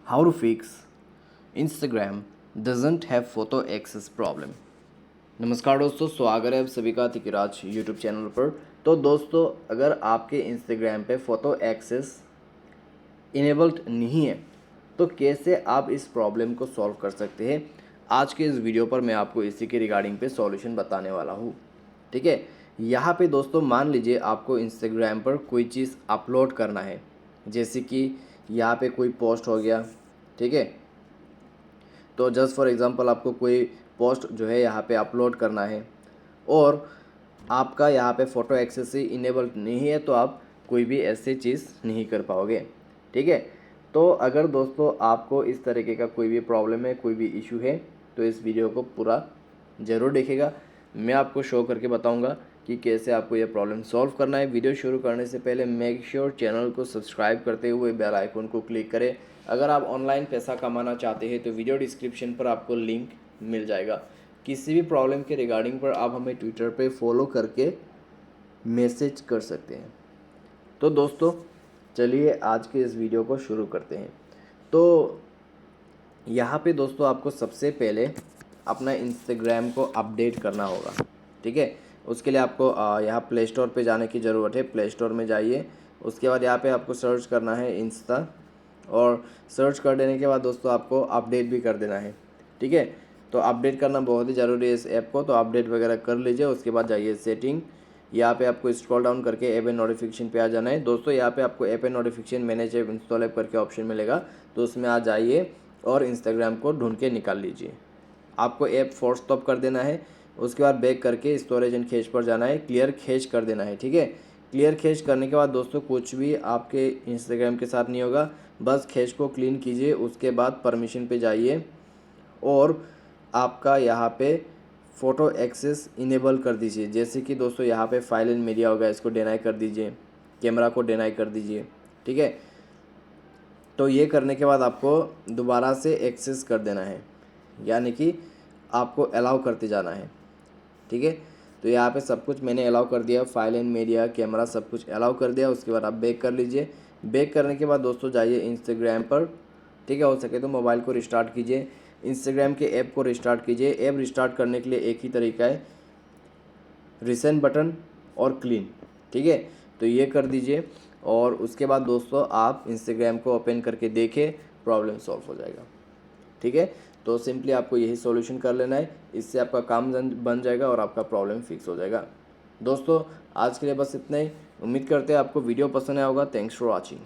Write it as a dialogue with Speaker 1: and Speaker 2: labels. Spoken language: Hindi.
Speaker 1: How to fix Instagram doesn't have photo access problem। नमस्कार दोस्तों, स्वागत है आप सभी का तिकिराज यूट्यूब चैनल पर। तो दोस्तों, अगर आपके इंस्टाग्राम पे फ़ोटो एक्सेस इनेबल्ड नहीं है तो कैसे आप इस प्रॉब्लम को सॉल्व कर सकते हैं, आज के इस वीडियो पर मैं आपको इसी के रिगार्डिंग पे सॉल्यूशन बताने वाला हूँ। ठीक है, यहाँ पे दोस्तों मान लीजिए आपको इंस्टाग्राम पर कोई चीज़ अपलोड करना है, जैसे कि यहाँ पे कोई पोस्ट हो गया। ठीक है, तो जस्ट फॉर एग्ज़ाम्पल आपको कोई पोस्ट जो है यहाँ पे अपलोड करना है और आपका यहाँ पे फ़ोटो एक्सेस ही इनेबल्ड नहीं है, तो आप कोई भी ऐसी चीज़ नहीं कर पाओगे। ठीक है, तो अगर दोस्तों आपको इस तरीके का कोई भी प्रॉब्लम है, कोई भी इशू है, तो इस वीडियो को पूरा ज़रूर देखिएगा। मैं आपको शो करके बताऊंगा कि कैसे आपको ये प्रॉब्लम सॉल्व करना है। वीडियो शुरू करने से पहले मेक श्योर चैनल को सब्सक्राइब करते हुए बेल आइकन को क्लिक करें। अगर आप ऑनलाइन पैसा कमाना चाहते हैं तो वीडियो डिस्क्रिप्शन पर आपको लिंक मिल जाएगा। किसी भी प्रॉब्लम के रिगार्डिंग पर आप हमें ट्विटर पे फॉलो करके मैसेज कर सकते हैं। तो दोस्तों चलिए आज के इस वीडियो को शुरू करते हैं। तो यहाँ पे दोस्तों आपको सबसे पहले अपना इंस्टाग्राम को अपडेट करना होगा। ठीक है, उसके लिए आपको यहाँ प्ले स्टोर पे जाने की ज़रूरत है। प्ले स्टोर में जाइए, उसके बाद यहाँ पे आपको सर्च करना है इंस्टा, और सर्च कर देने के बाद दोस्तों आपको अपडेट भी कर देना है। ठीक है, तो अपडेट करना बहुत ही ज़रूरी है इस ऐप को, तो अपडेट वगैरह कर लीजिए। उसके बाद जाइए सेटिंग, यहाँ पे आपको स्क्रॉल डाउन करके ऐप एंड नोटिफिकेशन पे आ जाना है। दोस्तों यहाँ पे आपको app and notification manage app install app करके ऑप्शन मिलेगा, तो उसमें आ जाइए और इंस्टाग्राम को ढूंढ के निकाल लीजिए। आपको ऐप फोर्स स्टॉप कर देना है, उसके बाद बैक करके स्टोरेज एंड कैश पर जाना है, क्लियर कैश कर देना है। ठीक है, क्लियर कैश करने के बाद दोस्तों कुछ भी आपके इंस्टाग्राम के साथ नहीं होगा, बस कैश को क्लीन कीजिए। उसके बाद परमिशन पे जाइए और आपका यहाँ पे फ़ोटो एक्सेस इनेबल कर दीजिए। जैसे कि दोस्तों यहाँ पे फाइल एंड मीडिया होगा, इसको डिनाई कर दीजिए, कैमरा को डिनाई कर दीजिए। ठीक है, तो ये करने के बाद आपको दोबारा से एक्सेस कर देना है, यानी कि आपको अलाउ करते जाना है। ठीक है, तो यहाँ पे सब कुछ मैंने अलाउ कर दिया, फाइल एंड मीडिया, कैमरा सब कुछ अलाउ कर दिया। उसके बाद आप बैक कर लीजिए। बैक करने के बाद दोस्तों जाइए इंस्टाग्राम पर। ठीक है, हो सके तो मोबाइल को रिस्टार्ट कीजिए, इंस्टाग्राम के ऐप को रिस्टार्ट कीजिए। ऐप रिस्टार्ट करने के लिए एक ही तरीका है, रिसेंट बटन और क्लीन। ठीक है, तो ये कर दीजिए और उसके बाद दोस्तों आप इंस्टाग्राम को ओपन करके देखें, प्रॉब्लम सॉल्व हो जाएगा। ठीक है, तो सिंपली आपको यही सॉल्यूशन कर लेना है, इससे आपका काम बन जाएगा और आपका प्रॉब्लम फिक्स हो जाएगा। दोस्तों आज के लिए बस इतना ही। उम्मीद करते हैं आपको वीडियो पसंद आया होगा। Thanks for watching.